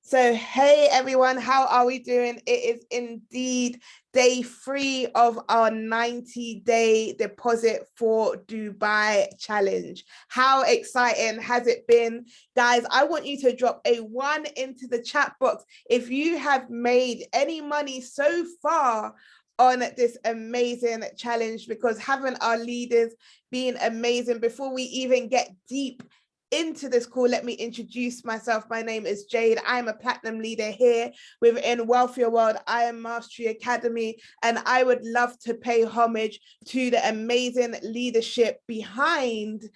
So, hey everyone, how are we doing? It is indeed day 3 of our 90-day deposit for Dubai challenge. How exciting has it been? Guys, I want you to drop a 1 into the chat box if you have made any money so far on this amazing challenge, because having our leaders being amazing. Before we even get deep into this call, let me introduce myself. My name is Jade. I'm a platinum leader here within Wealthier World. I am Mastery Academy, and I would love to pay homage to the amazing leadership behind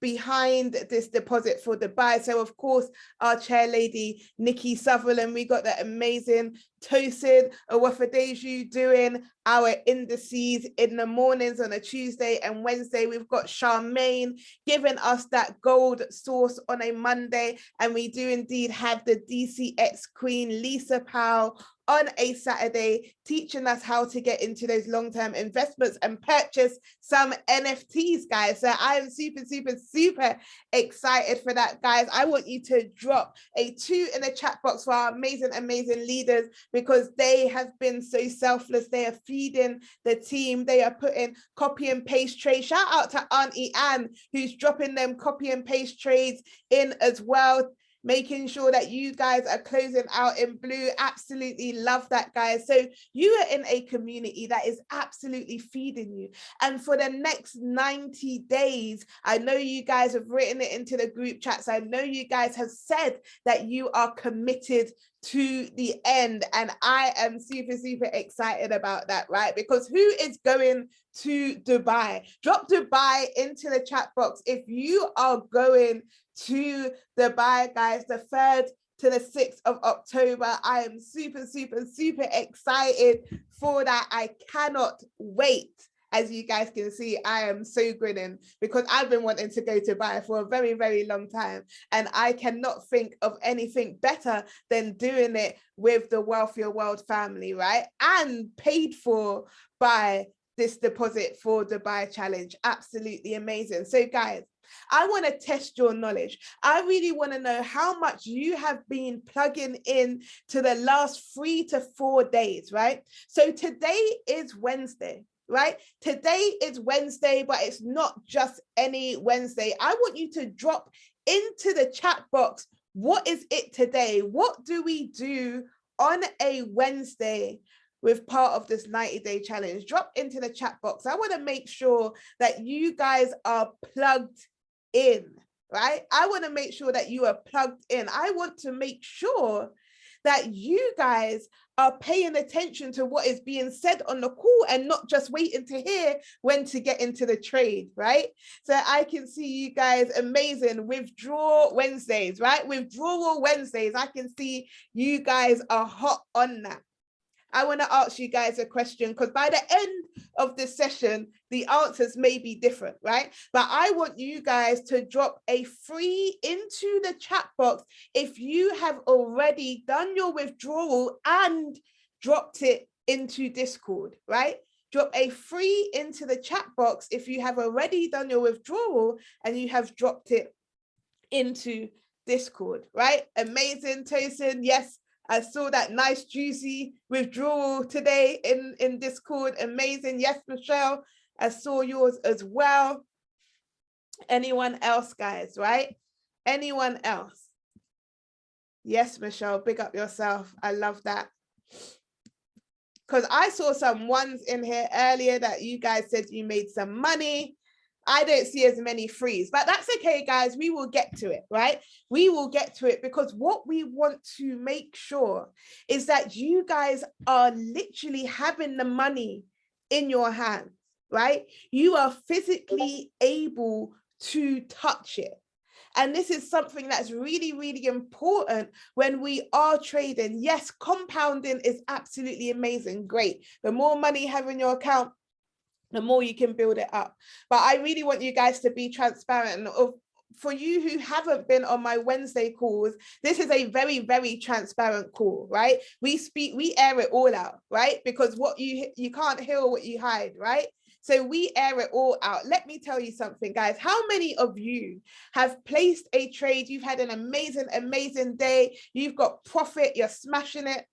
this deposit for Dubai. So of course, our chair lady, Nikki Sutherland, we got that amazing Tosin Owafadeju doing our indices in the mornings on a Tuesday and Wednesday. We've got Charmaine giving us that gold source on a Monday. And we do indeed have the DCX Queen, Lisa Powell, on a Saturday, teaching us how to get into those long-term investments and purchase some NFTs, guys. So I am super excited for that, guys. I want you to drop a 2 in the chat box for our amazing leaders, because they have been so selfless. They are feeding the team. They are putting copy and paste trades. Shout out to Auntie Anne, who's dropping them copy and paste trades in as well, making sure that you guys are closing out in blue. Absolutely love that, guys. So you are in a community that is absolutely feeding you. And for the next 90 days, I know you guys have written it into the group chats. I know you guys have said that you are committed to the end. And I am super excited about that, right? Because who is going to Dubai? Drop Dubai into the chat box if you are going to Dubai, guys, the 3rd to the 6th of October. I am super excited for that. I cannot wait. As you guys can see, I am so grinning because I've been wanting to go to Dubai for a very long time, and I cannot think of anything better than doing it with the Wealthier World family, right? And paid for by this deposit for Dubai challenge. Absolutely amazing. So guys, I want to test your knowledge. I really want to know how much you have been plugging in to the last 3 to 4 days, right? So today is Wednesday, right? Today is Wednesday, but it's not just any Wednesday. I want you to drop into the chat box, what is it today? What do we do on a Wednesday with part of this 90-day challenge? Drop into the chat box. I want to make sure that you guys are plugged in, right? I want to make sure that you are plugged in. I want to make sure that you guys are paying attention to what is being said on the call and not just waiting to hear when to get into the trade, right? So I can see you guys amazing. Withdrawal Wednesdays, right? Withdrawal Wednesdays. I can see you guys are hot on that. I want to ask you guys a question, because by the end of this session, the answers may be different, right? But I want you guys to drop a 3 into the chat box if you have already done your withdrawal and dropped it into Discord, right? Drop a 3 into the chat box if you have already done your withdrawal and you have dropped it into Discord, right? Amazing, Tosin. Yes, I saw that nice juicy withdrawal today in Discord. Amazing. Yes, Michelle, I saw yours as well. Anyone else, guys, right? Anyone else? Yes, Michelle, big up yourself. I love that. Because I saw some ones in here earlier that you guys said you made some money. I don't see as many 3s, but that's okay, guys. We will get to it, right? We will get to it, because what we want to make sure is that you guys are literally having the money in your hands, right? You are physically able to touch it. And this is something that's really important when we are trading. Yes, compounding is absolutely amazing. Great. The more money you have in your account, the more you can build it up. But I really want you guys to be transparent. For you who haven't been on my Wednesday calls, this is a very transparent call, right? We air it all out, right? Because what you can't heal what you hide, right? So we air it all out. Let me tell you something, guys. How many of you have placed a trade? You've had an amazing, amazing day. You've got profit. You're smashing it.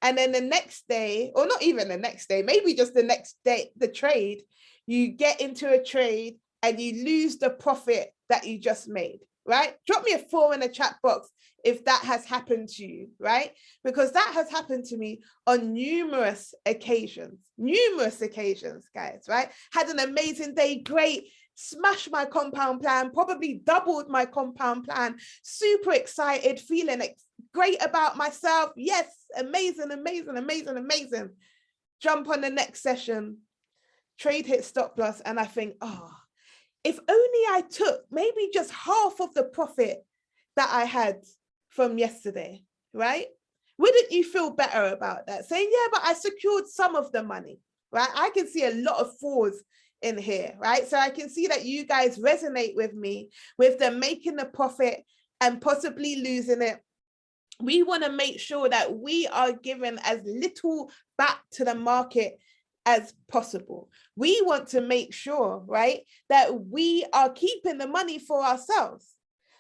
And then the next day, or not even the next day, maybe just the next day, the trade, you get into a trade and you lose the profit that you just made, right? Drop me a 4 in the chat box if that has happened to you, right? Because that has happened to me on numerous occasions, guys, right? Had an amazing day, great, smashed my compound plan, probably doubled my compound plan, super excited, feeling great about myself. Yes, amazing, amazing, amazing, amazing. Jump on the next session, trade hit stop loss, and I think, oh, if only I took maybe just half of the profit that I had from yesterday, right? Wouldn't you feel better about that? Saying, yeah, but I secured some of the money, right? I can see a lot of 4s in here, right? So I can see that you guys resonate with me with them making the profit and possibly losing it. We want to make sure that we are giving as little back to the market as possible. We want to make sure, right, that we are keeping the money for ourselves.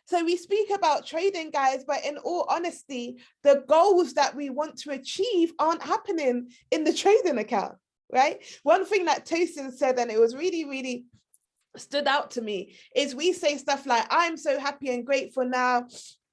So we speak about trading, guys, but in all honesty, the goals that we want to achieve aren't happening in the trading account, right? One thing that Tosin said, and it was really, really stood out to me, is we say stuff like, I'm so happy and grateful now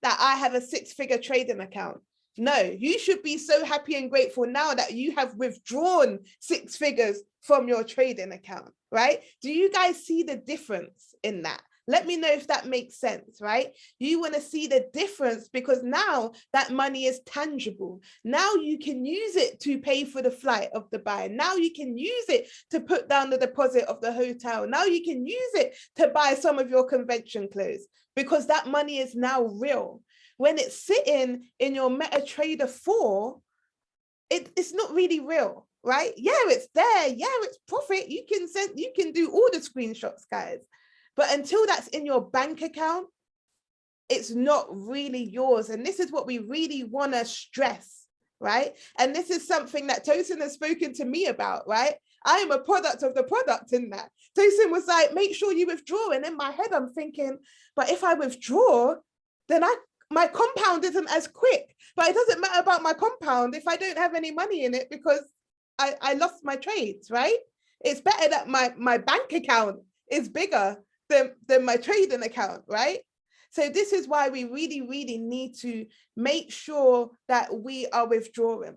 that I have a 6-figure trading account. No, you should be so happy and grateful now that you have withdrawn 6 figures from your trading account, right? Do you guys see the difference in that? Let me know if that makes sense, right? You want to see the difference because now that money is tangible. Now you can use it to pay for the flight of the buyer. Now you can use it to put down the deposit of the hotel. Now you can use it to buy some of your convention clothes because that money is now real. When it's sitting in your MetaTrader 4, it's not really real, right? Yeah, it's there. Yeah, it's profit. You can do all the screenshots, guys. But until that's in your bank account, it's not really yours. And this is what we really want to stress, right? And this is something that Tosin has spoken to me about, right? I am a product of the product in that. Tosin was like, make sure you withdraw. And in my head, I'm thinking, but if I withdraw, then my compound isn't as quick. But it doesn't matter about my compound if I don't have any money in it because I lost my trades, right? It's better that my bank account is bigger than my trading account, right? So this is why we really, really need to make sure that we are withdrawing.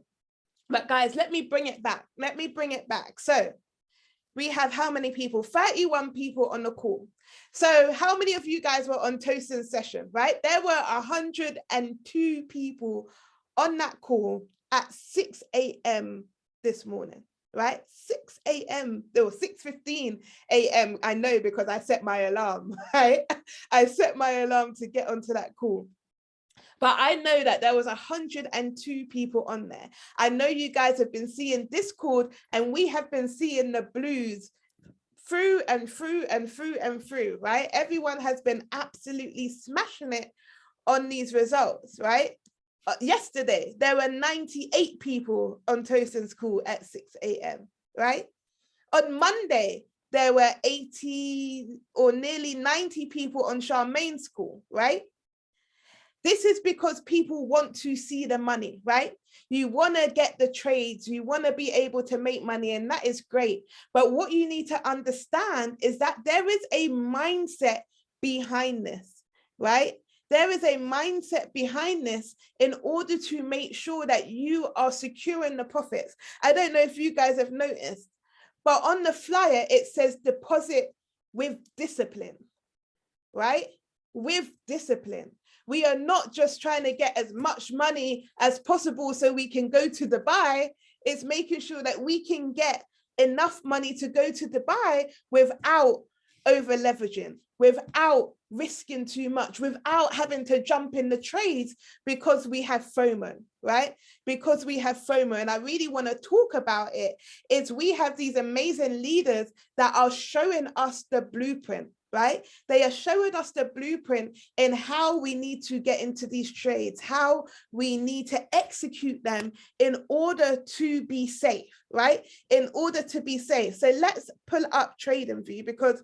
But guys, let me bring it back. Let me bring it back. So we have how many people? 31 people on the call. So how many of you guys were on Tosin's session, right? There were 102 people on that call at 6 a.m. this morning, right? 6 a.m. There was 6:15 a.m. I know because I set my alarm, right? I set my alarm to get onto that call. But I know that there was 102 people on there. I know you guys have been seeing Discord and we have been seeing the blues through and through and through and through, right? Everyone has been absolutely smashing it on these results, right? Yesterday, there were 98 people on Tosin's call at 6 a.m., right? On Monday, there were 80 or nearly 90 people on Charmaine's call, right? This is because people want to see the money, right? You want to get the trades, you want to be able to make money, and that is great. But what you need to understand is that there is a mindset behind this, right? There is a mindset behind this in order to make sure that you are securing the profits. I don't know if you guys have noticed, but on the flyer, it says deposit with discipline, right? With discipline. We are not just trying to get as much money as possible so we can go to Dubai. It's making sure that we can get enough money to go to Dubai without over leveraging, without risking too much, without having to jump in the trades because we have FOMO, right? Because we have FOMO. And I really want to talk about it is we have these amazing leaders that are showing us the blueprint, right? They are showing us the blueprint in how we need to get into these trades, how we need to execute them in order to be safe, right? In order to be safe. So let's pull up TradingView, because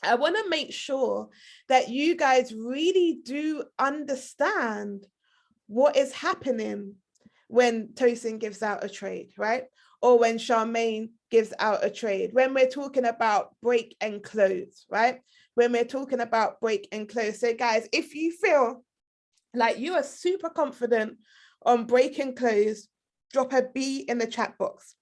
I want to make sure that you guys really do understand what is happening when Tosin gives out a trade, right? Or when Charmaine gives out a trade, when we're talking about break and close, right? When we're talking about break and close. So guys, if you feel like you are super confident on break and close, drop a B in the chat box.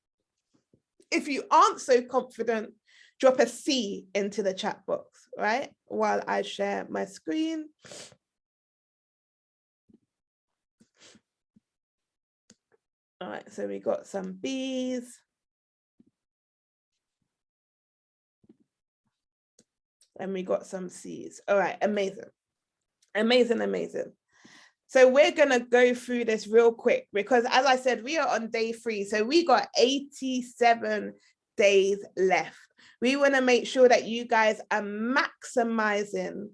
If you aren't so confident, drop a C into the chat box, right? While I share my screen. All right, so we got some Bs. And we got some C's. All right, amazing. Amazing, amazing. So we're gonna go through this real quick, because as I said, we are on day 3. So we got 87 days left. We wanna make sure that you guys are maximizing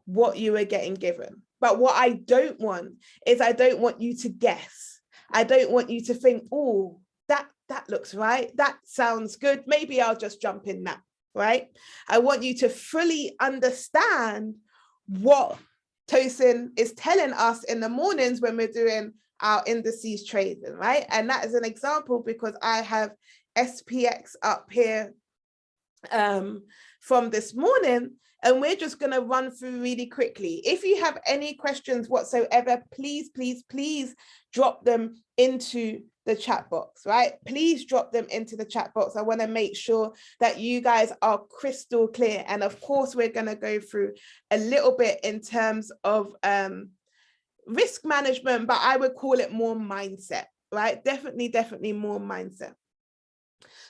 what you are getting given. But what I don't want is, I don't want you to guess. I don't want you to think, oh, that looks right. That sounds good. Maybe I'll just jump in now, right? I want you to fully understand what Tosin is telling us in the mornings when we're doing our indices trading, right? And that is an example because I have SPX up here from this morning, and we're just going to run through really quickly. If you have any questions whatsoever, please, please, please drop them into the chat box, right? Please drop them into the chat box. I want to make sure that you guys are crystal clear. And of course, we're going to go through a little bit in terms of risk management, but I would call it more mindset, right? Definitely more mindset.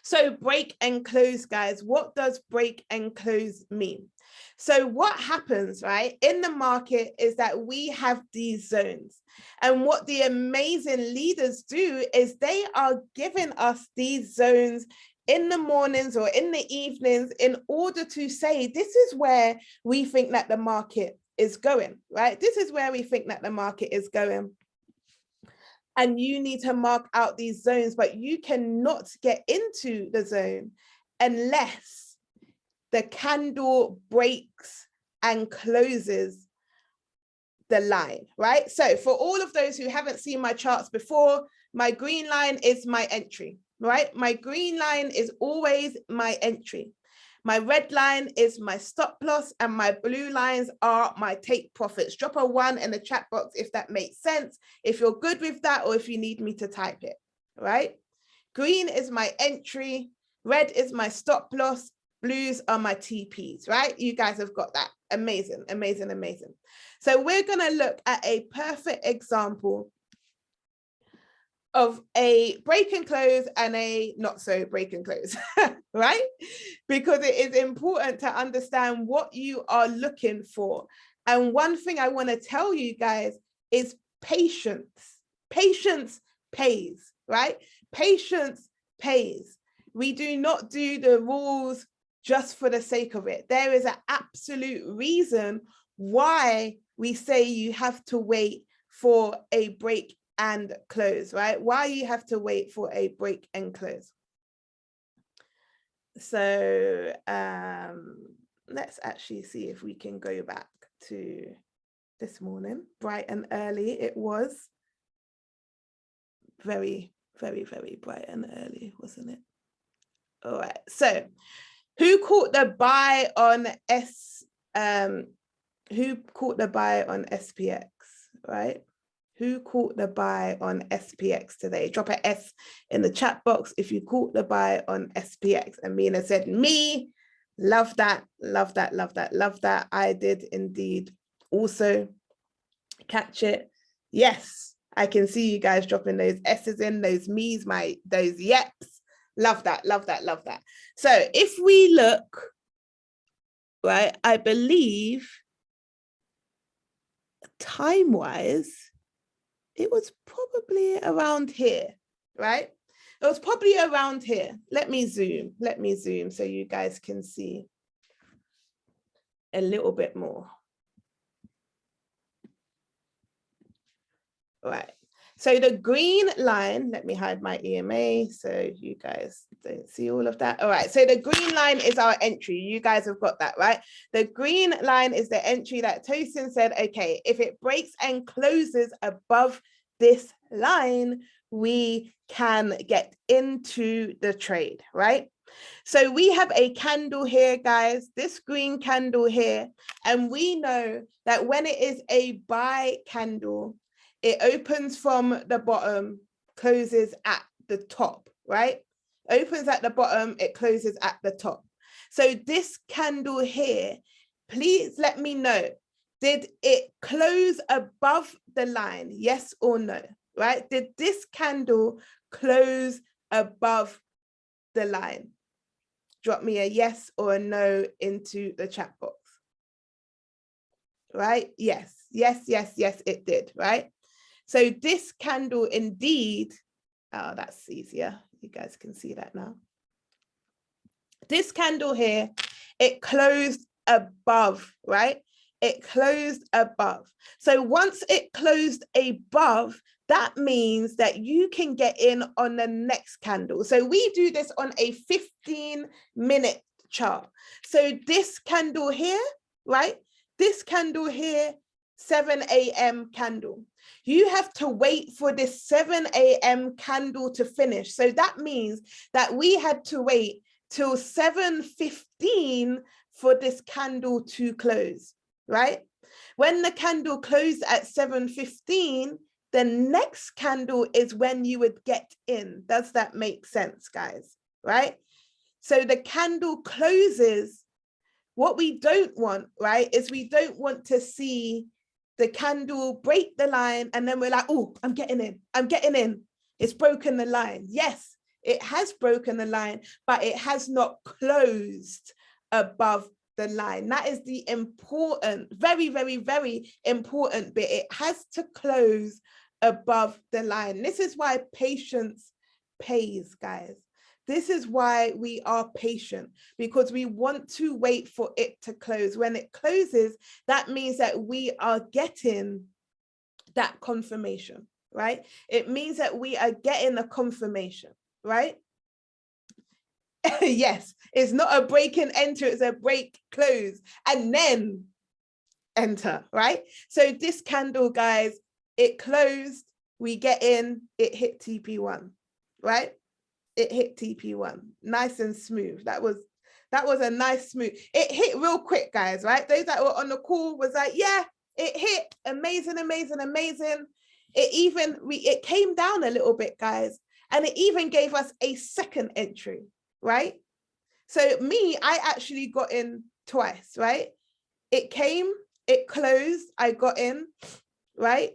So break and close, guys. What does break and close mean? So what happens, right, in the market is that we have these zones. And what the amazing leaders do is they are giving us these zones in the mornings or in the evenings in order to say, this is where we think that the market is going, right? This is where we think that the market is going. And you need to mark out these zones, but you cannot get into the zone unless the candle breaks and closes the line, right? So for all of those who haven't seen my charts before, my green line is my entry, right? My green line is always my entry. My red line is my stop loss, and my blue lines are my take profits. Drop a 1 in the chat box if that makes sense, if you're good with that, or if you need me to type it, right? Green is my entry, red is my stop loss, blues are my TPs, right? You guys have got that. Amazing, amazing, amazing. So we're gonna look at a perfect example of a break and close and a not so break and close, right? Because it is important to understand what you are looking for. And one thing I want to tell you guys is patience. Patience pays, right? Patience pays. We do not do the rules just for the sake of it. There is an absolute reason why we say you have to wait for a break and close, right? Why you have to wait for a break and close. So let's actually see if we can go back to this morning. Bright and early it was. Very, very, very bright and early, wasn't it? All right, so who caught the buy on SPX, right? Who caught the buy on SPX today? Drop an S in the chat box if you caught the buy on SPX. Amina said, me. Love that, love that, love that, love that. I did indeed also catch it. Yes, I can see you guys dropping those S's in, those me's, those yeps. Love that, love that, love that. So if we look, right, I believe time-wise, it was probably around here, right? It was probably around here. Let me zoom so you guys can see. a little bit more. All right. So the green line, let me hide my EMA so you guys don't see all of that. All right, so the green line is our entry. You guys have got that, right? The green line is the entry that Tosin said, okay, if it breaks and closes above this line, we can get into the trade, right? So we have a candle here, guys, this green candle here, and we know that when it is a buy candle, it opens from the bottom, closes at the top, right? Opens at the bottom, it closes at the top. So this candle here, please let me know, did it close above the line? Yes or no, right? Did this candle close above the line? Drop me a yes or a no into the chat box. Right? Yes, yes, yes, yes, it did, right? So this candle indeed, oh, that's easier. You guys can see that now. This candle here, it closed above, right? It closed above. So once it closed above, that means that you can get in on the next candle. So we do this on a 15-minute chart. So this candle here, right? This candle here, 7 a.m. candle. You have to wait for this 7 a.m. candle to finish. So that means that we had to wait till 7:15 for this candle to close, right? When the candle closed at 7:15, the next candle is when you would get in. Does that make sense, guys? Right? So the candle closes. What we don't want, right, is we don't want to see the candle break the line and then we're like, oh, I'm getting in. I'm getting in. It's broken the line. Yes, it has broken the line, but it has not closed above the line. That is the important, very, very, very important bit. It has to close above the line. This is why patience pays, guys. This is why we are patient, because we want to wait for it to close. When it closes, that means that we are getting that confirmation, right? It means that we are getting a confirmation, right? Yes, it's not a break and enter, it's a break, close, and then enter, right? So this candle, guys, it closed, we get in, it hit TP1, right? It hit TP1, nice and smooth. That was a nice smooth. It hit real quick, guys, right? Those that were on the call was like, yeah, it hit, amazing, amazing, amazing. It came down a little bit, guys, and it even gave us a second entry, right? So I actually got in twice, right? It came, it closed, I got in, right?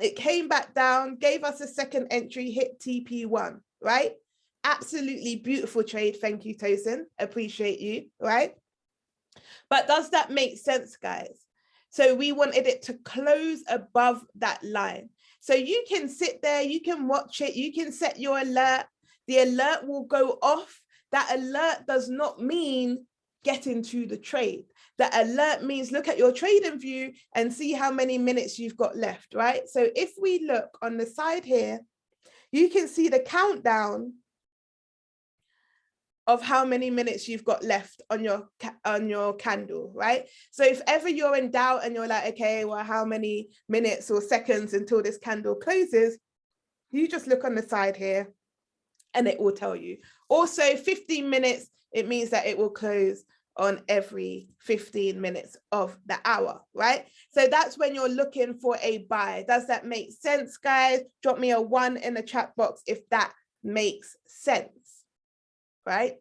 It came back down, gave us a second entry, hit TP1, right? Absolutely beautiful trade. Thank you, Tosin. Appreciate you, right? But does that make sense, guys? So we wanted it to close above that line. So you can sit there, you can watch it, you can set your alert. The alert will go off. That alert does not mean get into the trade. That alert means look at your trading view and see how many minutes you've got left, right? So if we look on the side here, you can see the countdown of how many minutes you've got left on your candle, right? So if ever you're in doubt and you're like, okay, well, how many minutes or seconds until this candle closes, you just look on the side here and it will tell you. Also 15 minutes, it means that it will close on every 15 minutes of the hour, right? So that's when you're looking for a buy. Does that make sense, guys? Drop me a 1 in the chat box if that makes sense. Right?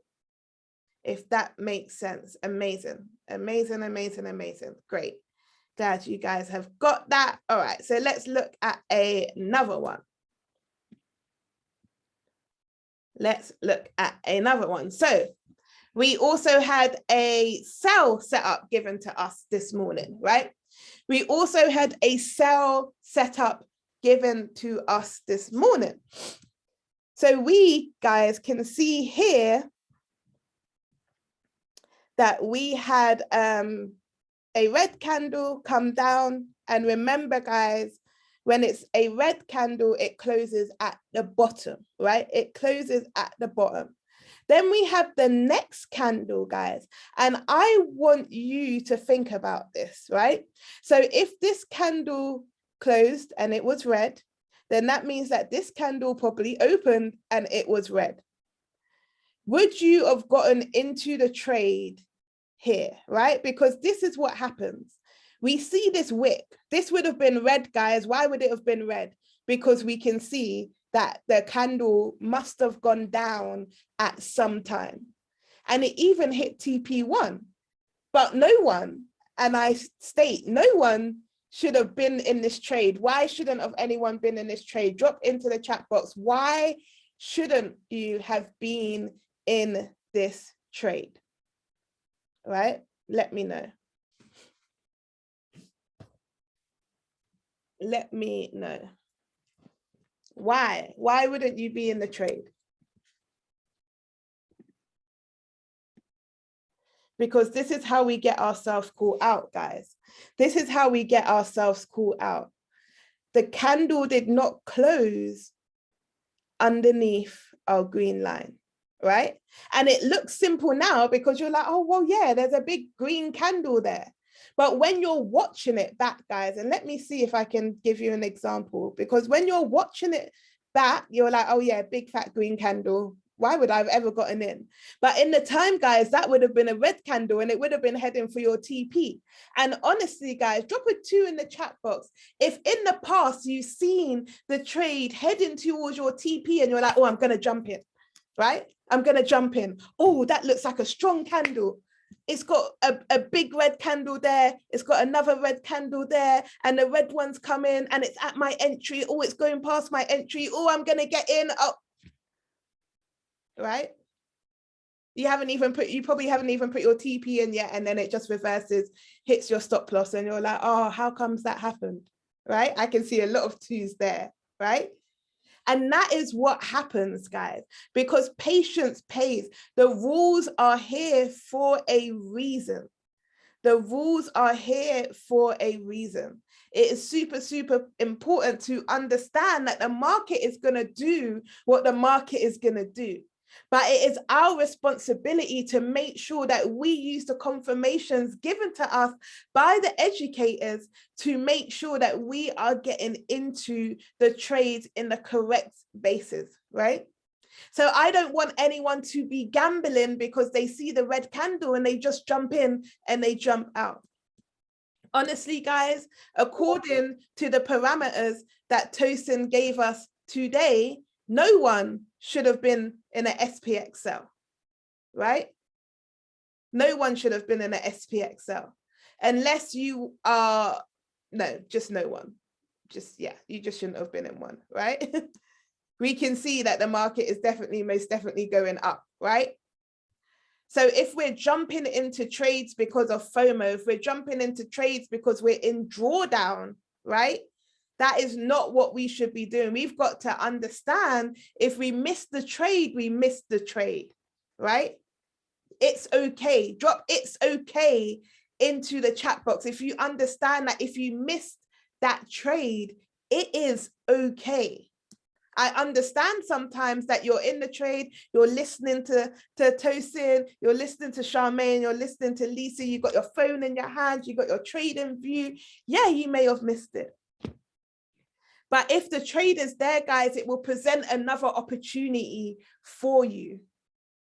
If that makes sense. Amazing, amazing, amazing, amazing. Great. Glad you guys have got that. All right, so let's look at another one. Let's look at another one. So we also had a sell setup given to us this morning, right? We also had a sell setup given to us this morning. So we, guys, can see here that we had a red candle, come down. And remember, guys, when it's a red candle, it closes at the bottom, right? It closes at the bottom. Then we have the next candle, guys. And I want you to think about this, right? So if this candle closed and it was red, then that means that this candle probably opened and it was red. Would you have gotten into the trade here, right? Because this is what happens. We see this wick. This would have been red, guys. Why would it have been red? Because we can see that the candle must have gone down at some time. And it even hit TP1, but no one, and I state, no one should have been in this trade. Why shouldn't have anyone been in this trade? Drop into the chat box. Why shouldn't you have been in this trade? Right? Let me know. Let me know. Why? Why wouldn't you be in the trade? Because this is how we get ourselves caught out, guys. This is how we get ourselves caught out. The candle did not close underneath our green line, right? And it looks simple now because you're like, oh, well, yeah, there's a big green candle there. But when you're watching it back, guys, and let me see if I can give you an example, because when you're watching it back, you're like, oh yeah, big fat green candle. Why would I have ever gotten in? But in the time, guys, that would have been a red candle and it would have been heading for your TP. And honestly, guys, drop a 2 in the chat box. If in the past you've seen the trade heading towards your TP and you're like, oh, I'm going to jump in, right? I'm going to jump in. Oh, that looks like a strong candle. It's got a big red candle there. It's got another red candle there. And the red one's coming and it's at my entry. Oh, it's going past my entry. Oh, I'm going to get in. Oh, right? You probably haven't even put your TP in yet. And then it just reverses, hits your stop loss. And you're like, oh, how comes that happened? Right? I can see a lot of 2s there, right? And that is what happens, guys, because patience pays. The rules are here for a reason. The rules are here for a reason. It is super, super important to understand that the market is going to do what the market is going to do. But it is our responsibility to make sure that we use the confirmations given to us by the educators to make sure that we are getting into the trades in the correct basis, right? So I don't want anyone to be gambling because they see the red candle and they just jump in and they jump out. Honestly, guys, according to the parameters that Tosin gave us today, no one should have been in an SPXL, right? No one should have been in an SPXL unless you are, no, just no one. Just, yeah, you just shouldn't have been in one, right? We can see that the market is definitely, most definitely going up, right? So if we're jumping into trades because of FOMO, if we're jumping into trades because we're in drawdown, right? That is not what we should be doing. We've got to understand if we miss the trade, we miss the trade, right? It's okay. Drop it's okay into the chat box. If you understand that if you missed that trade, it is okay. I understand sometimes that you're in the trade, you're listening to Tosin, you're listening to Charmaine, you're listening to Lisa, you got your phone in your hands, you got your trading view. Yeah, you may have missed it. But if the trade is there, guys, it will present another opportunity for you.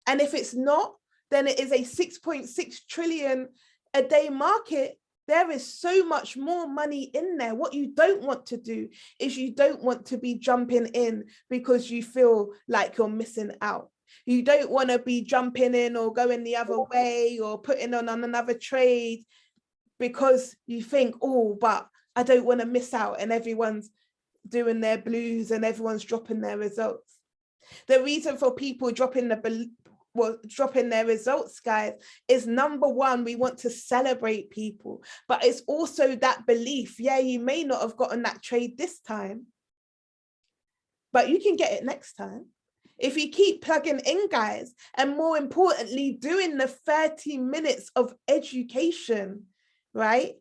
And if it's not, then it is a 6.6 trillion a day market. There is so much more money in there. What you don't want to do is you don't want to be jumping in because you feel like you're missing out. You don't want to be jumping in or going the other way or putting on another trade because you think, oh, but I don't want to miss out, and everyone's doing their blues and everyone's dropping their results. The reason for people dropping their results, guys, is number one, we want to celebrate people, but it's also that belief. Yeah, you may not have gotten that trade this time, but you can get it next time. If you keep plugging in, guys, and more importantly, doing the 30 minutes of education, right?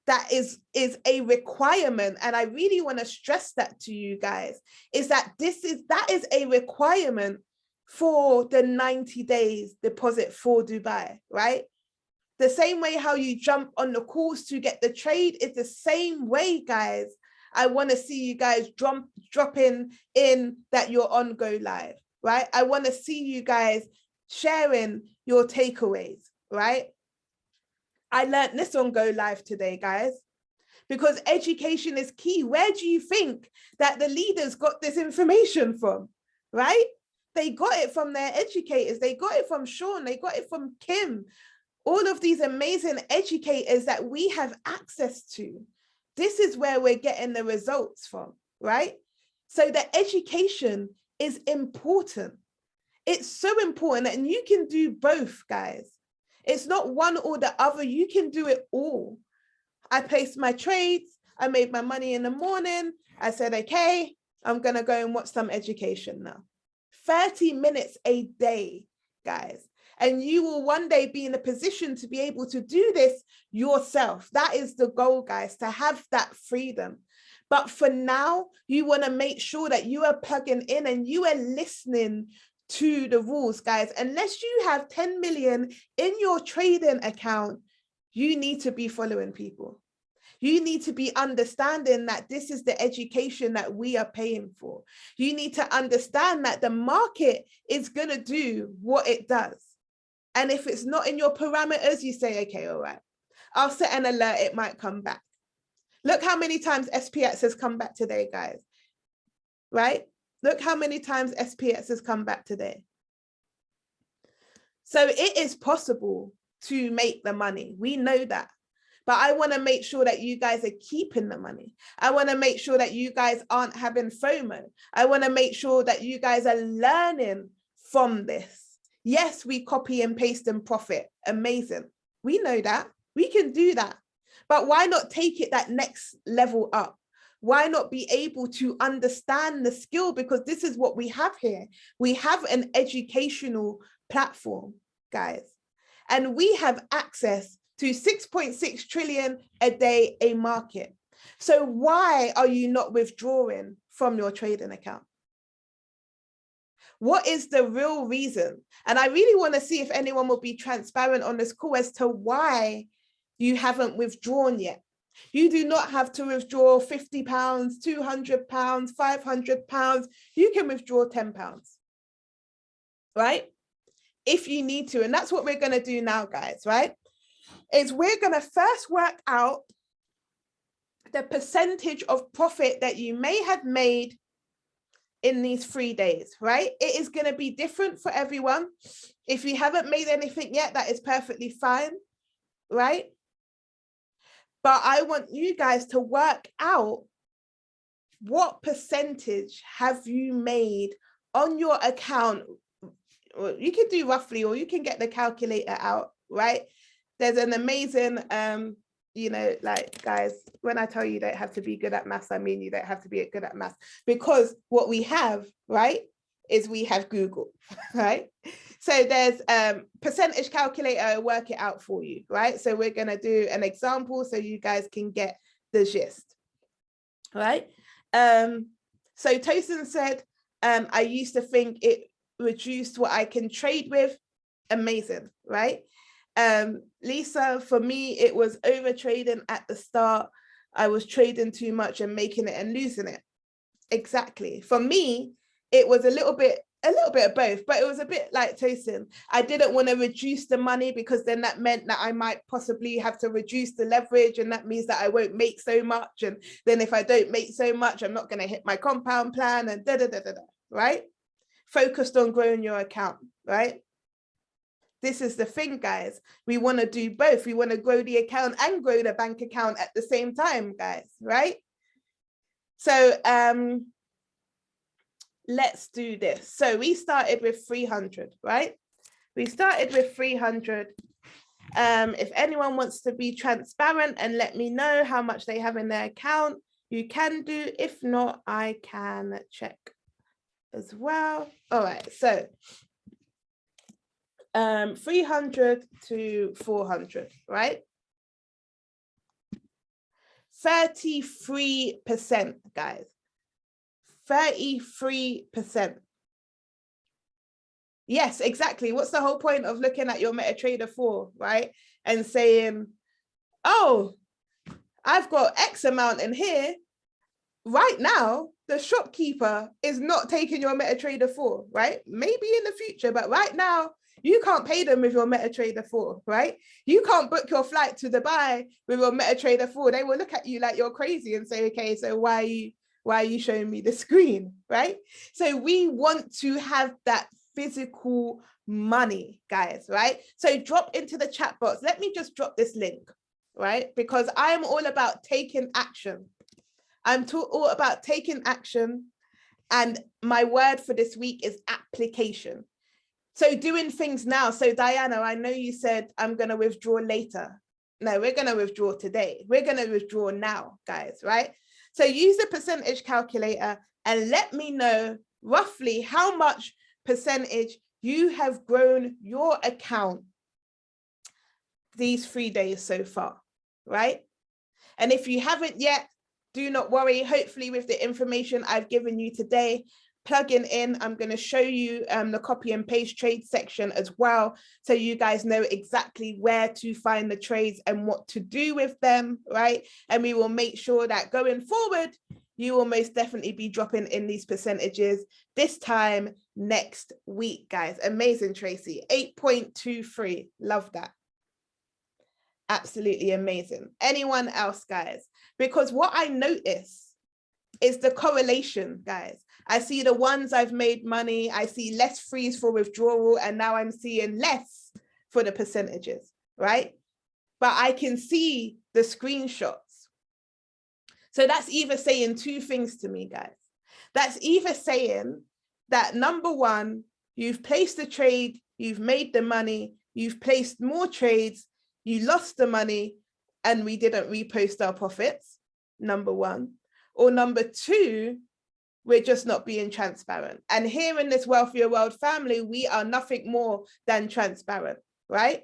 That is a requirement. And I really want to stress that to you guys, is that that is a requirement for the 90 days deposit for Dubai, right? The same way how you jump on the calls to get the trade is the same way, guys. I want to see you guys dropping in that you're on Go Live, right? I want to see you guys sharing your takeaways, right? I learned this on Go Live today, guys, because education is key. Where do you think that the leaders got this information from, right? They got it from their educators. They got it from Sean. They got it from Kim. All of these amazing educators that we have access to. This is where we're getting the results from, right? So the education is important. It's so important, and you can do both, guys. It's not one or the other. You can do it all. I placed my trades. I made my money in the morning. I said, okay, I'm going to go and watch some education now. 30 minutes a day, guys. And you will one day be in a position to be able to do this yourself. That is the goal, guys, to have that freedom. But for now, you want to make sure that you are plugging in and you are listening to the rules, guys. Unless you have 10 million in your trading account, you need to be following people. You need to be understanding that this is the education that we are paying for. You need to understand that the market is going to do what it does. And if it's not in your parameters, you say, okay, all right, I'll set an alert, it might come back. Look how many times SPX has come back today, guys, right? Look how many times SPX has come back today. So it is possible to make the money. We know that. But I want to make sure that you guys are keeping the money. I want to make sure that you guys aren't having FOMO. I want to make sure that you guys are learning from this. Yes, we copy and paste and profit. Amazing. We know that. We can do that. But why not take it that next level up? Why not be able to understand the skill? Because this is what we have here. We have an educational platform, guys. And we have access to 6.6 trillion a day a market. So why are you not withdrawing from your trading account? What is the real reason? And I really want to see if anyone will be transparent on this call as to why you haven't withdrawn yet. You do not have to withdraw £50, £200, £500. You can withdraw £10, right? If you need to. And that's what we're going to do now, guys, right? Is we're going to first work out the percentage of profit that you may have made in these 3 days, right? It is going to be different for everyone. If you haven't made anything yet, that is perfectly fine, right? But I want you guys to work out what percentage have you made on your account. You can do roughly, or you can get the calculator out, right? There's an amazing, you know, like, guys, when I tell you don't have to be good at maths, I mean, you don't have to be good at maths, because what we have, right, is we have Google, right? So there's percentage calculator, work it out for you, right? So we're going to do an example so you guys can get the gist, right? So Tosin said, I used to think it reduced what I can trade with. Amazing, right? Lisa, for me, it was over trading at the start. I was trading too much and making it and losing it. Exactly. For me, it was a little bit of both, but it was a bit like Tosin. I didn't want to reduce the money because then that meant that I might possibly have to reduce the leverage, and that means that I won't make so much. And then if I don't make so much, I'm not going to hit my compound plan and right? Focused on growing your account, right? This is the thing, guys. We want to do both. We want to grow the account and grow the bank account at the same time, guys, right? So let's do this. So we started with 300, right? We started with 300. If anyone wants to be transparent and let me know how much they have in their account, you can do. If not, I can check as well. All right, so 300 to 400, right? 33%, guys. 33%. Yes, exactly. What's the whole point of looking at your MetaTrader 4, right? And saying, oh, I've got X amount in here. Right now, the shopkeeper is not taking your MetaTrader 4, right? Maybe in the future, but right now, you can't pay them with your MetaTrader 4, right? You can't book your flight to Dubai with your MetaTrader 4. They will look at you like you're crazy and say, okay, so why are you showing me the screen, right? So we want to have that physical money, guys, right? So drop into the chat box. Let me just drop this link, right? Because I'm all about taking action. I'm all about taking action. And my word for this week is application. So doing things now. So Diana, I know you said I'm going to withdraw later. No, we're going to withdraw today. We're going to withdraw now, guys, right? So use the percentage calculator and let me know roughly how much percentage you have grown your account these 3 days so far, right? And if you haven't yet, do not worry. Hopefully with the information I've given you today, plugging in, I'm going to show you the copy and paste trade section as well. So you guys know exactly where to find the trades and what to do with them, right? And we will make sure that going forward, you will most definitely be dropping in these percentages this time next week, guys. Amazing, Tracy. 8.23. Love that. Absolutely amazing. Anyone else, guys? Because what I notice is the correlation, guys. I see the ones I've made money. I see less freeze for withdrawal, and now I'm seeing less for the percentages, right? But I can see the screenshots. So that's either saying two things to me, guys. That's either saying that number one, you've placed a trade, you've made the money, you've placed more trades, you lost the money, and we didn't repost our profits, number one. Or number two, we're just not being transparent. And here in this Wealthier World family, we are nothing more than transparent, right?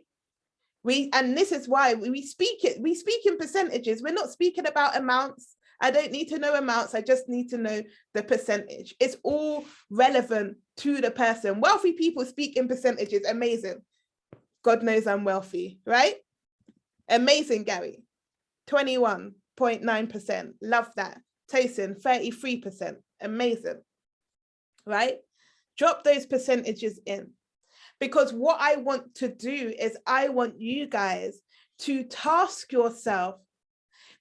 And this is why we speak in percentages. We're not speaking about amounts. I don't need to know amounts. I just need to know the percentage. It's all relevant to the person. Wealthy people speak in percentages. Amazing. God knows I'm wealthy, right? Amazing, Gary. 21.9%. Love that. Tosin, 33%. Amazing, right? Drop those percentages in. Because what I want to do is I want you guys to task yourself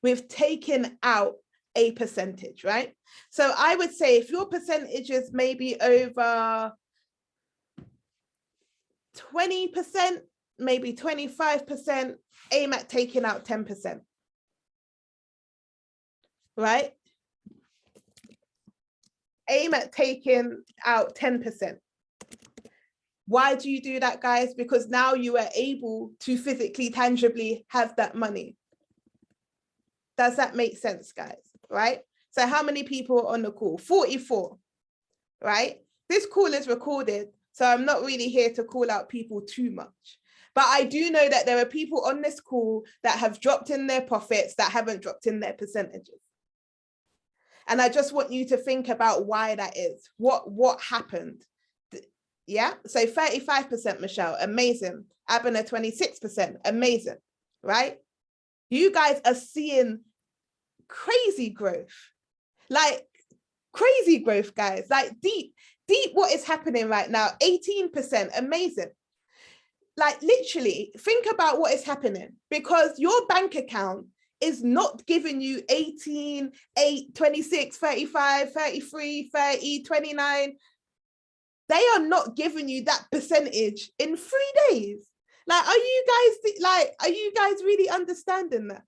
with taking out a percentage, right? So I would say if your percentage is maybe over 20%, maybe 25%, aim at taking out 10%, right? Aim at taking out 10%. Why do you do that, guys? Because now you are able to physically, tangibly have that money. Does that make sense, guys? Right? So how many people are on the call? 44, right? This call is recorded, so I'm not really here to call out people too much. But I do know that there are people on this call that have dropped in their profits that haven't dropped in their percentages. And I just want you to think about why that is. What happened? Yeah, so 35%, Michelle, amazing. Abner, 26%, amazing, right? You guys are seeing crazy growth, like crazy growth, guys, like deep what is happening right now, 18%, amazing. Like literally think about what is happening, because your bank account is not giving you 18, 8, 26, 35, 33, 30, 29. They are not giving you that percentage in 3 days. Like, are you guys really understanding that?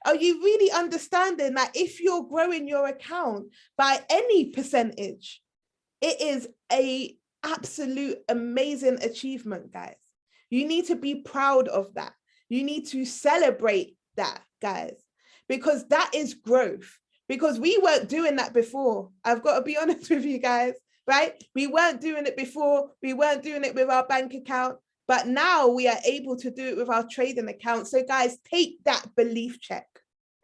Are you really understanding that if you're growing your account by any percentage, it is a absolute amazing achievement, guys. You need to be proud of that. You need to celebrate that, guys, because that is growth. Because we weren't doing that before. I've got to be honest with you guys, right? We weren't doing it before. We weren't doing it with our bank account. But now we are able to do it with our trading account. So guys, take that belief check.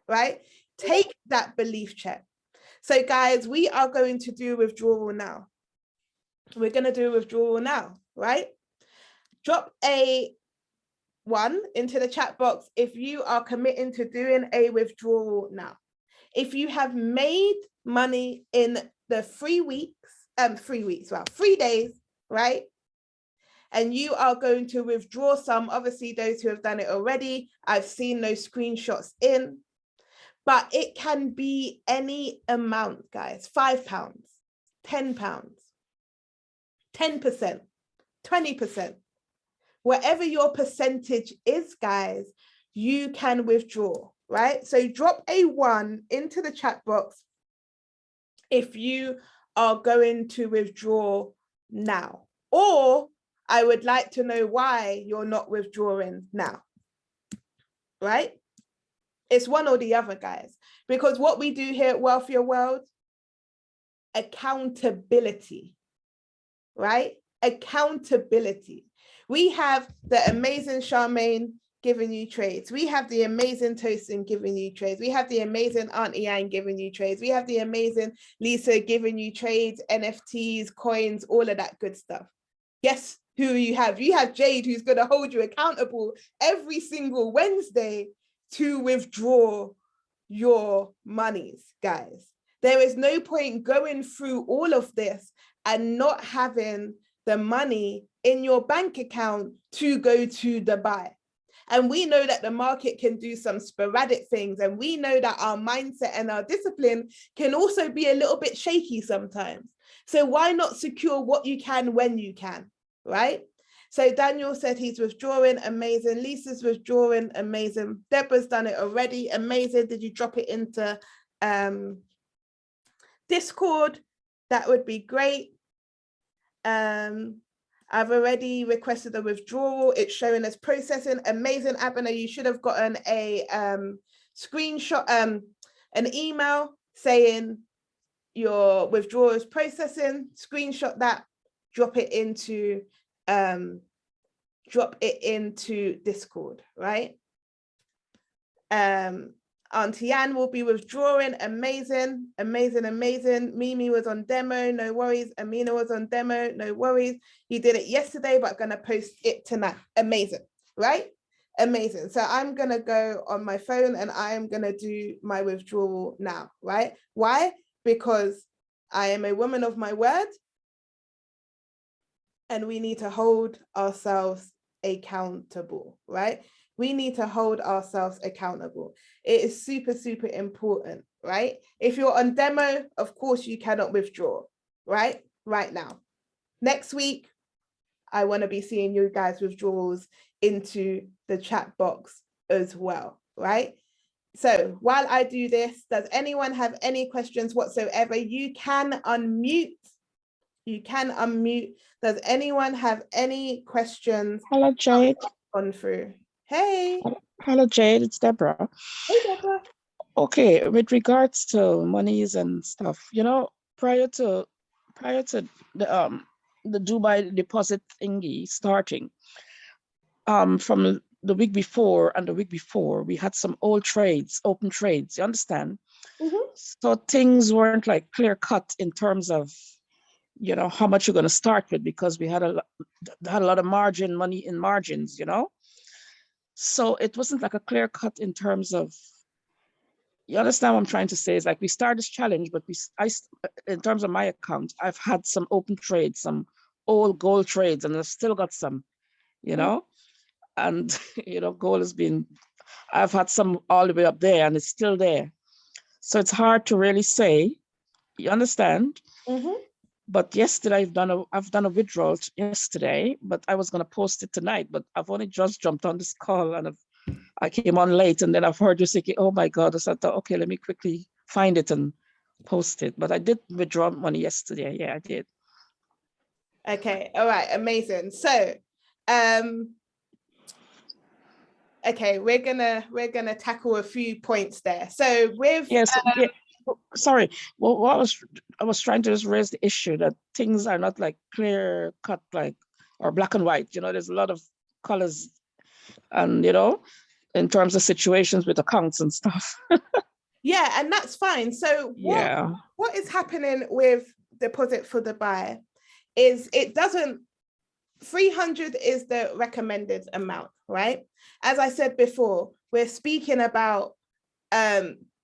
right? Take that belief check. So guys, we are going to do withdrawal now. We're going to do withdrawal now, right? Drop a 1 into the chat box if you are committing to doing a withdrawal now. If you have made money in the 3 days, right? And you are going to withdraw some, obviously those who have done it already, I've seen those screenshots in, but it can be any amount, guys. £5, £10, 10%, 20%, whatever your percentage is, guys, you can withdraw, right? So drop a 1 into the chat box if you are going to withdraw now, or I would like to know why you're not withdrawing now, right? It's one or the other, guys, because what we do here at Wealthier World, accountability, right? Accountability. We have the amazing Charmaine giving you trades. We have the amazing Tosin giving you trades. We have the amazing Auntie Anne giving you trades. We have the amazing Lisa giving you trades, NFTs, coins, all of that good stuff. Guess who you have? You have Jade, who's going to hold you accountable every single Wednesday to withdraw your monies, guys. There is no point going through all of this and not having the money in your bank account to go to Dubai. And we know that the market can do some sporadic things. And we know that our mindset and our discipline can also be a little bit shaky sometimes. So why not secure what you can when you can, right? So Daniel said he's withdrawing, amazing. Lisa's withdrawing, amazing. Deborah's done it already, amazing. Did you drop it into Discord? That would be great. I've already requested a withdrawal. It's showing as processing. Amazing, Abner. You should have gotten a screenshot, an email saying your withdrawal is processing. Screenshot that, drop it into Discord, right? Auntie Anne will be withdrawing. Amazing, amazing, amazing. Mimi was on demo, no worries. Amina was on demo, no worries. You did it yesterday, but I'm gonna post it tonight. Amazing, right? Amazing. So I'm gonna go on my phone and I'm gonna do my withdrawal now, right? Why? Because I am a woman of my word and we need to hold ourselves accountable, right? We need to hold ourselves accountable. It is super, super important, right? If you're on demo, of course you cannot withdraw, right? Right now. Next week, I want to be seeing you guys withdrawals into the chat box as well, right? So while I do this, does anyone have any questions whatsoever? You can unmute. You can unmute. Does anyone have any questions? Hello, Jade. Gone through. Hey. Hello, Jade. It's Deborah. Hey, Deborah. Okay, with regards to monies and stuff, you know, prior to the Dubai deposit thingy starting, from the week before and the week before, we had some old trades, open trades. You understand? Mm-hmm. So things weren't like clear cut in terms of, you know, how much you're going to start with, because we had a lot of money in margins, you know. So it wasn't like a clear cut in terms of, you understand what I'm trying to say? Is like we started this challenge, but in terms of my account, I've had some open trades, some old gold trades, and I've still got some, you know, and, you know, gold has been, I've had some all the way up there and it's still there. So it's hard to really say, you understand? Mm-hmm. But yesterday I've done a withdrawal yesterday, but I was going to post it tonight, but I've only just jumped on this call and I came on late, and then I've heard you say, oh my God, so I thought, okay, let me quickly find it and post it. But I did withdraw money yesterday. Yeah, I did. Okay, all right, amazing. So, okay, we're gonna tackle a few points there. So with yeah. Sorry. Well, what I was trying to just raise the issue that things are not like clear cut, like, or black and white. You know, there's a lot of colors, and you know, in terms of situations with accounts and stuff. Yeah, and that's fine. So what is happening with deposit for Dubai is it doesn't, 300 is the recommended amount, right? As I said before, we're speaking about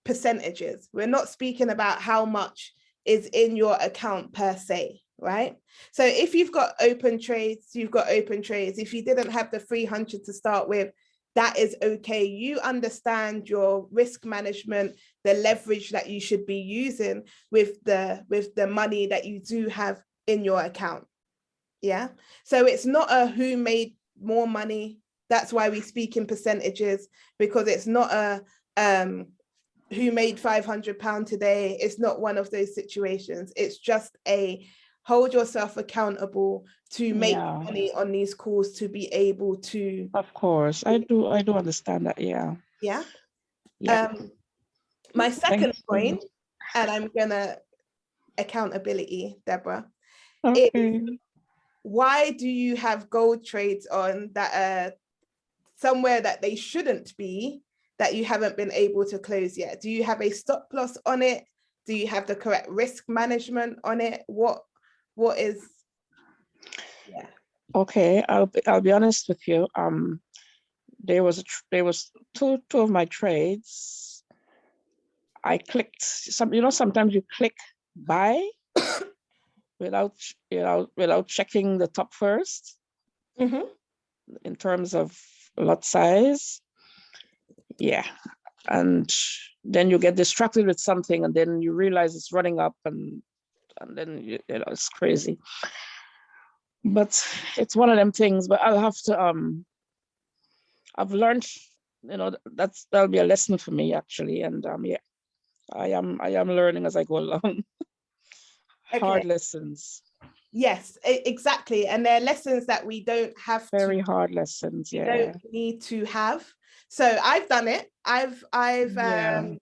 percentages. We're not speaking about how much is in your account per se, right? So if you've got open trades, you've got open trades. If you didn't have the 300 to start with, that is okay. You understand your risk management, the leverage that you should be using with the money that you do have in your account. Yeah. So it's not a who made more money. That's why we speak in percentages, because it's not a who made £500 today. It's not one of those situations. It's just a hold yourself accountable to make money on these calls, to be able to. Of course, I do understand that. Yeah. My second point, and I'm gonna accountability, Deborah, is why do you have gold trades on that are somewhere that they shouldn't be, that you haven't been able to close yet? Do you have a stop loss on it? Do you have the correct risk management on it? What is? Yeah. Okay, I'll be honest with you. There was two of my trades. I clicked sometimes you click buy without checking the top first, in terms of lot size. Yeah. And then you get distracted with something, and then you realize it's running up, and then it's crazy. But it's one of them things. But I'll have to I've learned, that'll be a lesson for me, actually. And I am learning as I go along. Hard lessons. Yes, exactly. And they're lessons that we don't have very hard lessons. Yeah. We don't need to have. So I've done it. I've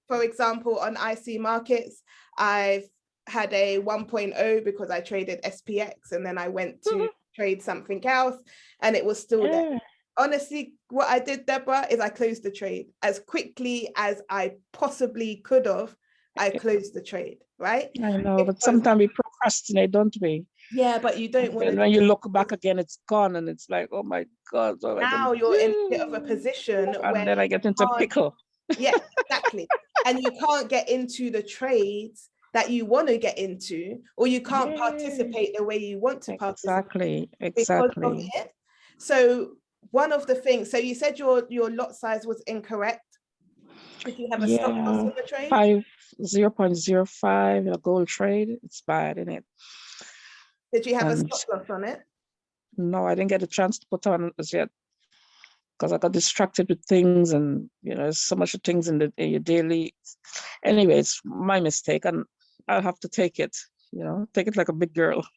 for example, on IC markets, I've had a 1.0 because I traded SPX, and then I went to trade something else, and it was still there. Honestly, what I did, Deborah, is I closed the trade as quickly as I possibly could have. I closed the trade, right? I know, but sometimes we procrastinate, don't we? Yeah, but you don't want to. When you look back again, it's gone, and it's like, oh my God. Now you're in a bit of a position and then I get into pickle. Yeah, exactly. And you can't get into the trades that you want to get into, or you can't participate the way you want to participate. Exactly. So one of the things, so you said your lot size was incorrect. Did you have a stop loss in the trade? 0.05 a gold trade. It's bad, isn't it? Did you have a stop loss on it? No, I didn't get a chance to put on as yet, because I got distracted with things, and there's so much of things in your daily. Anyway, it's my mistake, and I'll have to take it. Take it like a big girl.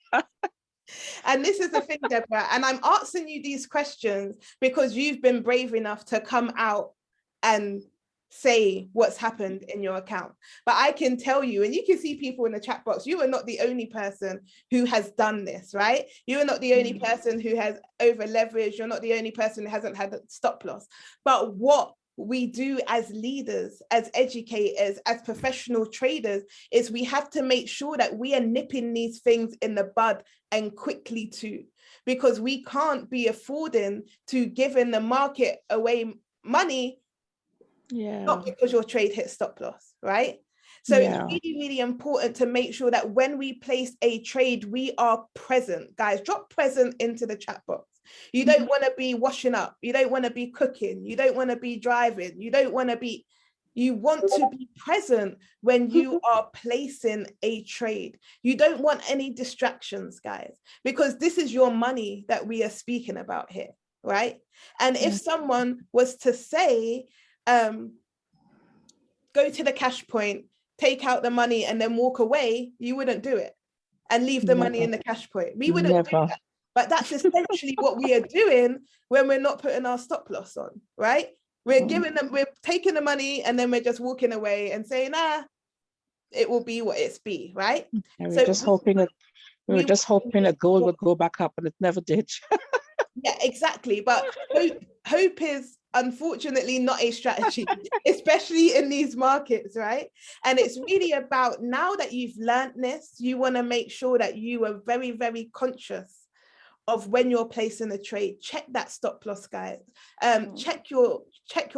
And this is the thing, Deborah, and I'm asking you these questions because you've been brave enough to come out and say what's happened in your account. But I can tell you, and you can see people in the chat box, you are not the only person who has done this, right? You are not the only person who has over leveraged. You're not the only person who hasn't had a stop loss. But what we do as leaders, as educators, as professional traders, is we have to make sure that we are nipping these things in the bud, and quickly too, because we can't be affording to giving the market away money. Not because your trade hit stop loss, right? So it's really, really important to make sure that when we place a trade, we are present. Guys, drop present into the chat box. You don't want to be washing up. You don't want to be cooking. You don't want to be driving. You want to be present when you are placing a trade. You don't want any distractions, guys, because this is your money that we are speaking about here, right? And if someone was to say, go to the cash point, take out the money, and then walk away, you wouldn't do it and leave the money in the cash point. We wouldn't do that. But that's essentially what we are doing when we're not putting our stop loss on, right? We're taking the money, and then we're just walking away and saying, it will be what it's be, right? And we were just hoping that gold would go back up, and it never did. Yeah, exactly. But hope is unfortunately not a strategy, especially in these markets, right? And it's really about, now that you've learned this, you want to make sure that you are very, very conscious of when you're placing a trade. Check that stop loss, guys. Check your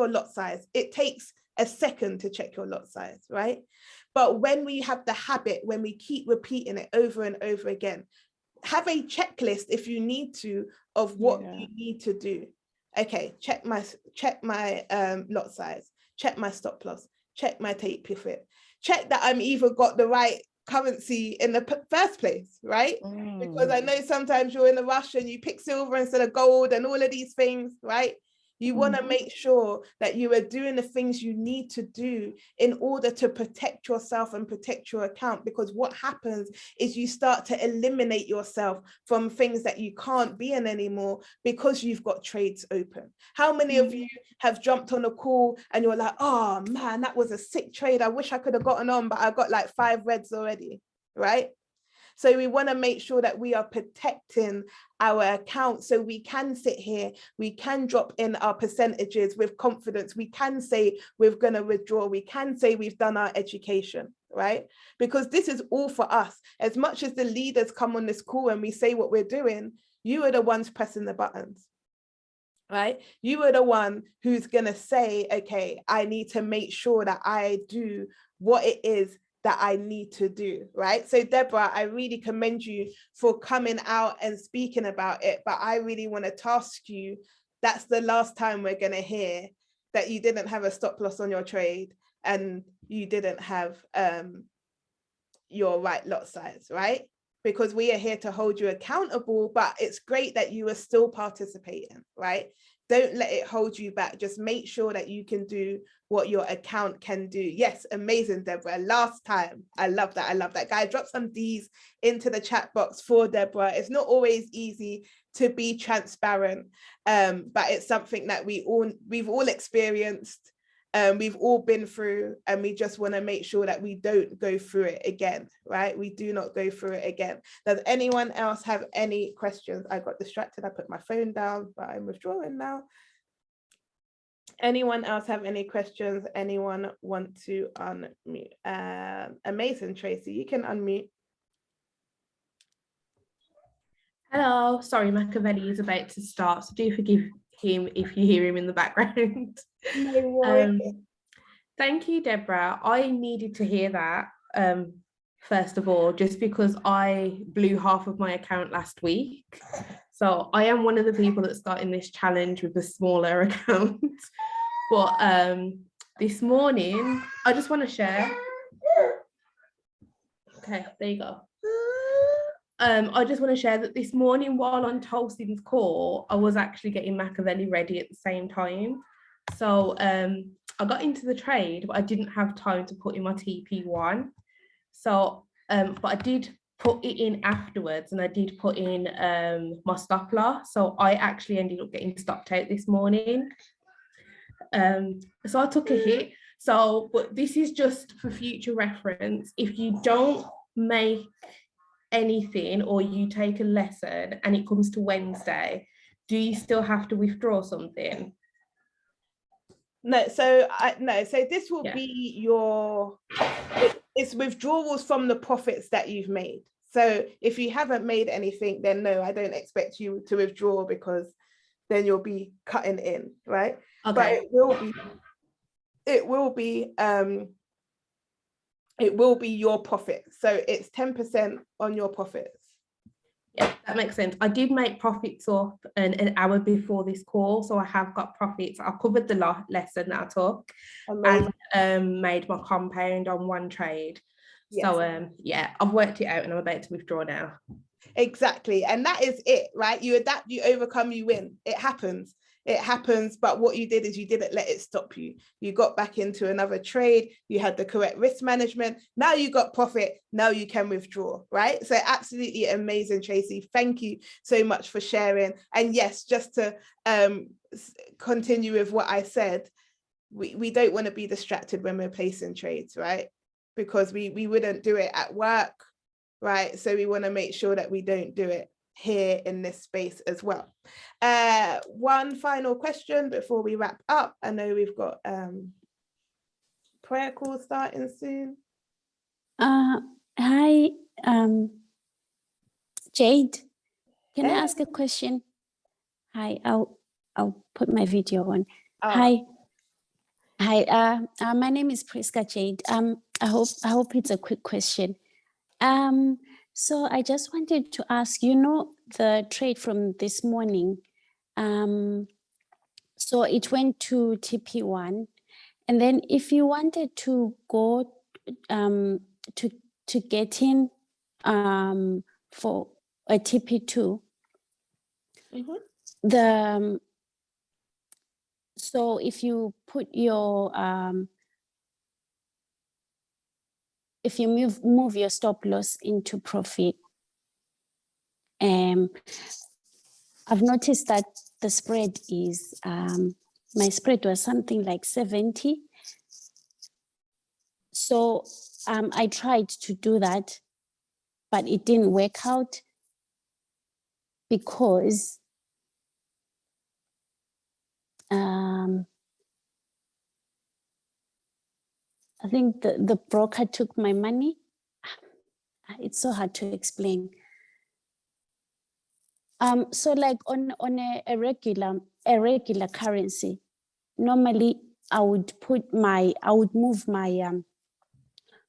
lot size. It takes a second to check your lot size, right? But when we have the habit, when we keep repeating it over and over again, have a checklist if you need to of what you need to do. Okay, check my lot size, check my stop loss, check my take profit, check that I'm either got the right currency in the first place, right? Because I know sometimes you're in a rush and you pick silver instead of gold and all of these things, right? You want to make sure that you are doing the things you need to do in order to protect yourself and protect your account, because what happens is you start to eliminate yourself from things that you can't be in anymore because you've got trades open. How many of you have jumped on a call and you're like, oh man, that was a sick trade. I wish I could have gotten on, but I got like 5 reds already, right? So we want to make sure that we are protecting our account, so we can sit here, we can drop in our percentages with confidence, we can say we're going to withdraw, we can say we've done our education, right? Because this is all for us. As much as the leaders come on this call and we say what we're doing, you are the ones pressing the buttons, right? You are the one who's going to say, okay, I need to make sure that I do what it is that I need to do, right? So Deborah, I really commend you for coming out and speaking about it, but I really want to task you, that's the last time we're going to hear that you didn't have a stop loss on your trade and you didn't have your right lot size, right? Because we are here to hold you accountable, but it's great that you are still participating, right? Don't let it hold you back. Just make sure that you can do what your account can do. Yes, amazing, Deborah. Last time. I love that. I love that. Guys, drop some D's into the chat box for Deborah. It's not always easy to be transparent, but it's something that we've all experienced. We've all been through, and we just want to make sure that we don't go through it again, right? We do not go through it again. Does anyone else have any questions? I got distracted. I put my phone down, but I'm withdrawing now. Anyone else have any questions? Anyone want to unmute? Amazing, Tracy. You can unmute. Hello. Sorry, Machiavelli is about to start, so do forgive him if you hear him in the background. No worries. Thank you, Deborah. I needed to hear that, first of all, just because I blew half of my account last week. So I am one of the people that's starting this challenge with the smaller account. But this morning, I just want to share. Okay, there you go. I just want to share that this morning while on Tolson's call, I was actually getting Machiavelli ready at the same time. So I got into the trade, but I didn't have time to put in my TP1. So, but I did put it in afterwards, and I did put in my stop loss. So I actually ended up getting stopped out this morning. So I took a hit. So, but this is just for future reference. If you don't make anything, or you take a lesson and it comes to Wednesday, do you still have to withdraw something? No, so so this will be your, it's withdrawals from the profits that you've made. So if you haven't made anything, then no, I don't expect you to withdraw, because then you'll be cutting in, right? Okay. But it will be your profit. So it's 10% on your profits. Yeah, that makes sense. I did make profits up an hour before this call, so I have got profits. I covered the lesson that I took. Amazing. And made my compound on one trade. Yes. So yeah, I've worked it out and I'm about to withdraw now. Exactly. And that is it, right? You adapt, you overcome, you win. It happens. It happens, but what you did is you didn't let it stop you. You got back into another trade, you had the correct risk management, now you got profit, now you can withdraw, right? So absolutely amazing, Tracy. Thank you so much for sharing. And yes, just to continue with what I said, we don't want to be distracted when we're placing trades, right? Because we wouldn't do it at work, right? So we want to make sure that we don't do it here in this space as well. One final question before we wrap up. I know we've got prayer call starting soon. Hi, Jade. Can I ask a question? Hi, I'll put my video on. Hi. My name is Priska Jade. I hope it's a quick question. So I just wanted to ask, the trade from this morning. So it went to TP1, and then if you wanted to go to get in for a TP2, so if you put your if you move your stop loss into profit, I've noticed that the spread is my spread was something like 70. So I tried to do that, but it didn't work out because I think the broker took my money. It's so hard to explain. So like on a regular currency, normally I would move my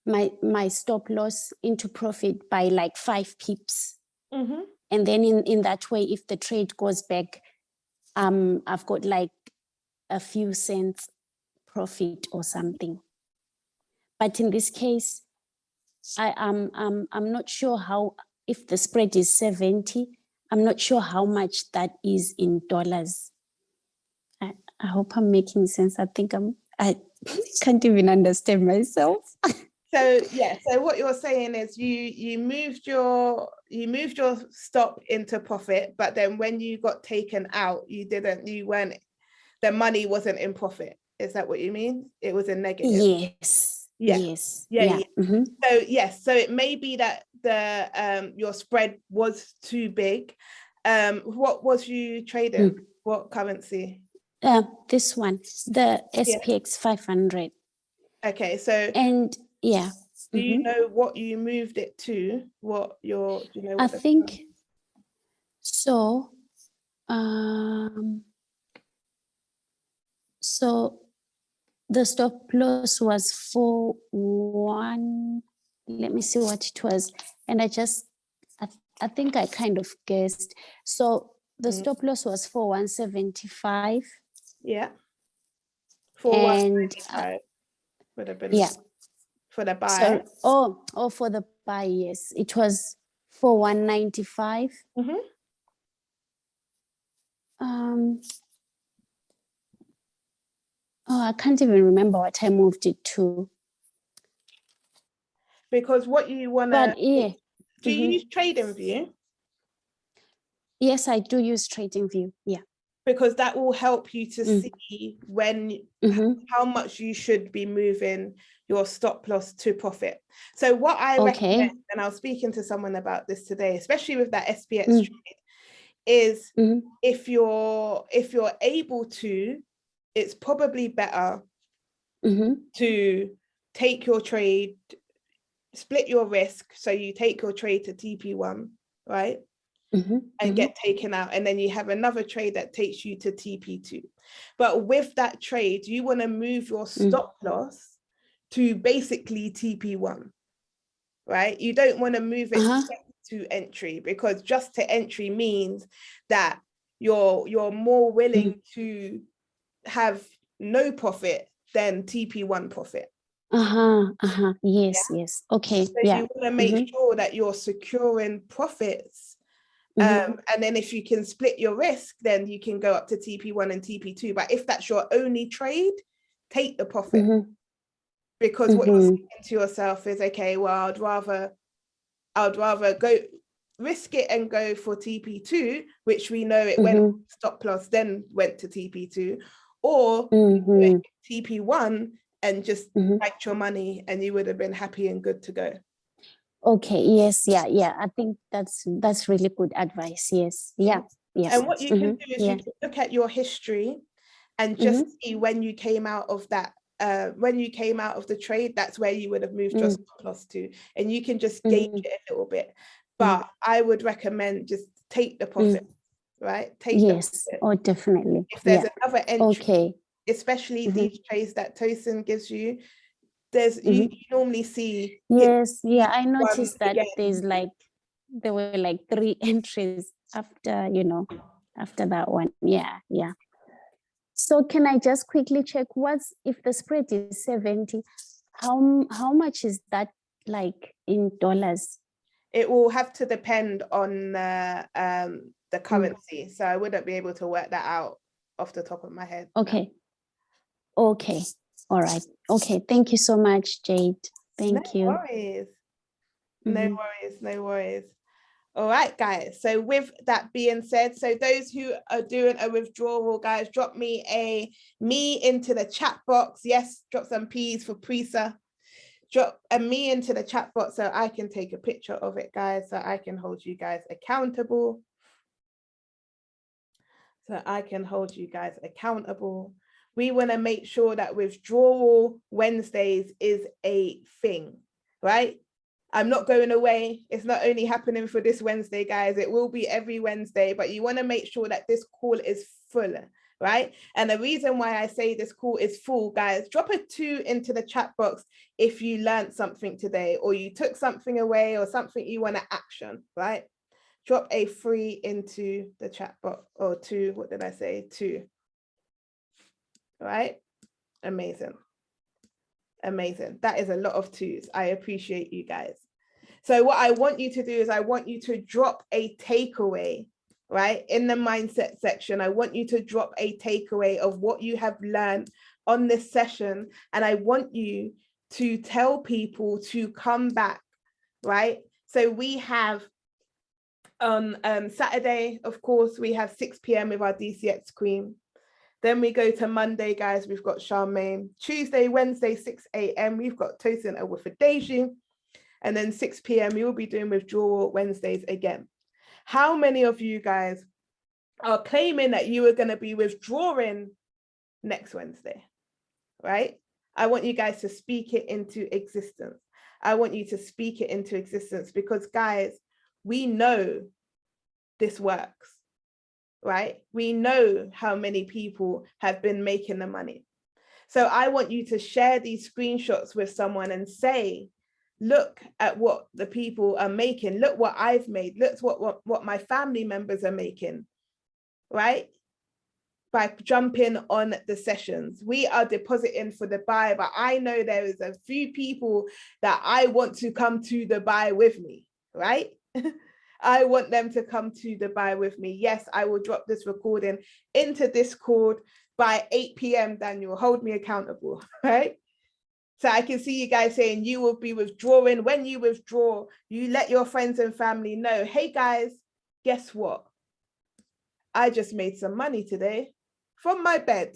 my stop loss into profit by like 5 pips. And then in that way, if the trade goes back, I've got like a few cents profit or something. But in this case, I'm not sure how, if the spread is 70, I'm not sure how much that is in dollars. I hope I'm making sense. I think I can't even understand myself. So yeah, so what you're saying is you moved your stop into profit, but then when you got taken out, the money wasn't in profit. Is that what you mean? It was a negative. Yes. Yeah. Yes. Yeah. Mm-hmm. So yes, so it may be that the your spread was too big. What was you trading? What currency? This one, the SPX 500. Okay, so and yeah. Do you know what you moved it to? Do you know? I think so. So the stop loss was 4-1. Let me see what it was. And I think I kind of guessed. So the stop loss was 4-1.75. Yeah. 4-1.75 would have been. Yeah. For the buy. So, for the buy, yes. It was 4-1.95. I can't even remember what I moved it to. Because what you want to... Do you use TradingView? Yes, I do use TradingView, yeah. Because that will help you to see when how much you should be moving your stop loss to profit. So what I recommend, and I was speaking to someone about this today, especially with that SPX trade, is if you're able to, it's probably better to take your trade, split your risk, so you take your trade to TP1, right? And get taken out, and then you have another trade that takes you to TP2. But with that trade, you want to move your stop loss to basically TP1, right? You don't want to move it to entry, because just to entry means that you're more willing to have no profit than TP1 profit. Yes. Okay. So you want to make sure that you're securing profits. And then if you can split your risk, then you can go up to TP1 and TP2. But if that's your only trade, take the profit. Because what you're saying to yourself is, okay, well, I'd rather go risk it and go for TP2, which we know it went stop loss, then went to TP2, or TP1 and just banked your money, and you would have been happy and good to go. Okay, yes, yeah. I think that's really good advice. Yes, yeah, yes. And what you can do is yeah. you can look at your history and just see when you came out of that, when you came out of the trade, that's where you would have moved your stop loss to, and you can just gauge it a little bit. But I would recommend just take the profit, right? Take the profit. Oh, definitely. If there's another entry, especially these trades that Tosin gives you, there's you normally see. Yes, I noticed that there were like 3 entries after, after that one. Yeah. So can I just quickly check if the spread is 70, how much is that like in dollars? It will have to depend on the currency. So I wouldn't be able to work that out off the top of my head. Okay. All right. Okay. Thank you so much, Jade. Thank you. No worries. All right, guys. So with that being said, so those who are doing a withdrawal, guys, drop me into the chat box. Yes, drop some P's for Prisa. Drop a me into the chat box so I can take a picture of it, guys, so I can hold you guys accountable. We want to make sure that Withdrawal Wednesdays is a thing, right? I'm not going away. It's not only happening for this Wednesday, guys. It will be every Wednesday, but you want to make sure that this call is full, right? And the reason why I say this call is full, guys, drop a 2 into the chat box if you learned something today, or you took something away, or something you want to action, right? Drop a 3 into the chat box, or 2, what did I say? 2. Right? Amazing. That is a lot of 2s. I appreciate you guys. So what I want you to do is I want you to drop a takeaway, right? In the mindset section, I want you to drop a takeaway of what you have learned on this session. And I want you to tell people to come back, right? So we have on Saturday, of course, we have 6 p.m. with our DCX Queen. Then we go to Monday, guys, we've got Charmaine. Tuesday, Wednesday, 6 a.m. we've got Tosin and Withdrawal. And then 6 p.m. we will be doing Withdrawal Wednesdays again. How many of you guys are claiming that you are going to be withdrawing next Wednesday, right? I want you guys to speak it into existence. Because, guys, we know this works. Right? We know how many people have been making the money. So I want you to share these screenshots with someone and say, look at what the people are making. Look what I've made. Look what my family members are making, right? By jumping on the sessions. We are depositing for Dubai, but I know there is a few people that I want to come to Dubai with me, right? I want them to come to Dubai with me. Yes, I will drop this recording into Discord by 8 p.m. Daniel, hold me accountable, right? So I can see you guys saying you will be withdrawing. When you withdraw, you let your friends and family know, hey guys, guess what? I just made some money today from my bed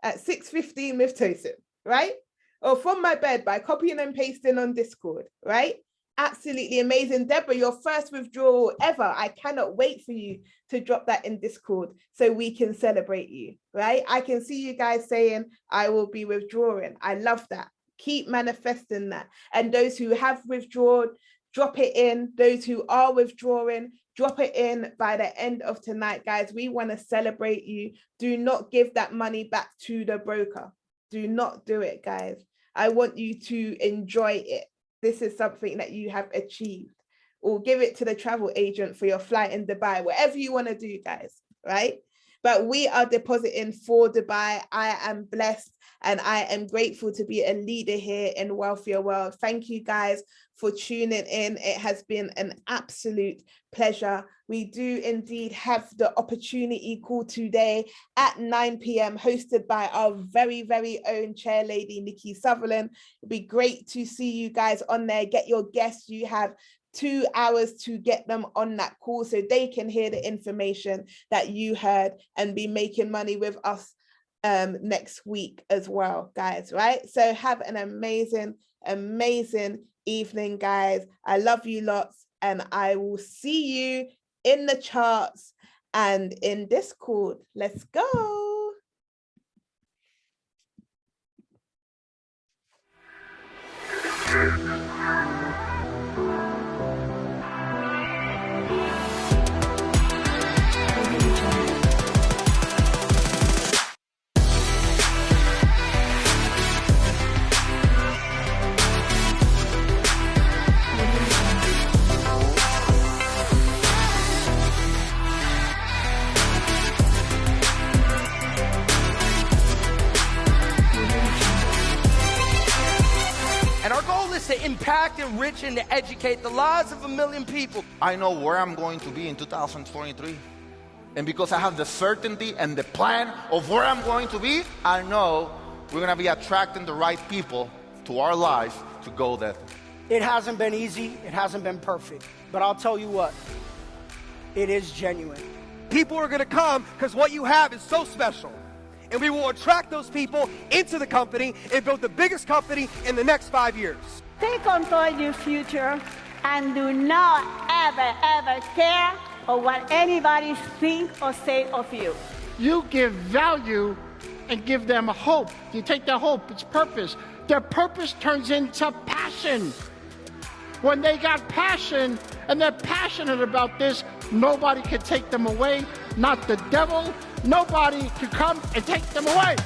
at 6:15 with Tosin, right? Or from my bed by copying and pasting on Discord, right? Absolutely amazing. Deborah, your first withdrawal ever. I cannot wait for you to drop that in Discord so we can celebrate you, right? I can see you guys saying, I will be withdrawing. I love that. Keep manifesting that. And those who have withdrawn, drop it in. Those who are withdrawing, drop it in by the end of tonight, guys. We want to celebrate you. Do not give that money back to the broker. Do not do it, guys. I want you to enjoy it. This is something that you have achieved, or give it to the travel agent for your flight in Dubai, whatever you want to do, guys, right? But we are depositing for Dubai. I am blessed and I am grateful to be a leader here in Wealthier World. Thank you guys for tuning in. It has been an absolute pleasure. We do indeed have the opportunity call today at 9 p.m. hosted by our very, very own chair lady, Nikki Sutherland. It'd be great to see you guys on there. Get your guests. You have 2 hours to get them on that call so they can hear the information that you heard and be making money with us next week as well, guys, right? So have an amazing amazing evening, guys. I love you lots, and I will see you in the charts and in Discord. Let's go. To impact, enrich, and to educate the lives of 1 million people. I know where I'm going to be in 2023. And because I have the certainty and the plan of where I'm going to be, I know we're going to be attracting the right people to our lives to go there. It hasn't been easy. It hasn't been perfect. But I'll tell you what, it is genuine. People are going to come because what you have is so special. And we will attract those people into the company and build the biggest company in the next 5 years. Take control of your future and do not ever care of what anybody think or say of you. You give value and give them hope. You take their hope, it's purpose. Their purpose turns into passion. When they got passion and they're passionate about this, nobody can take them away, not the devil. Nobody can come and take them away.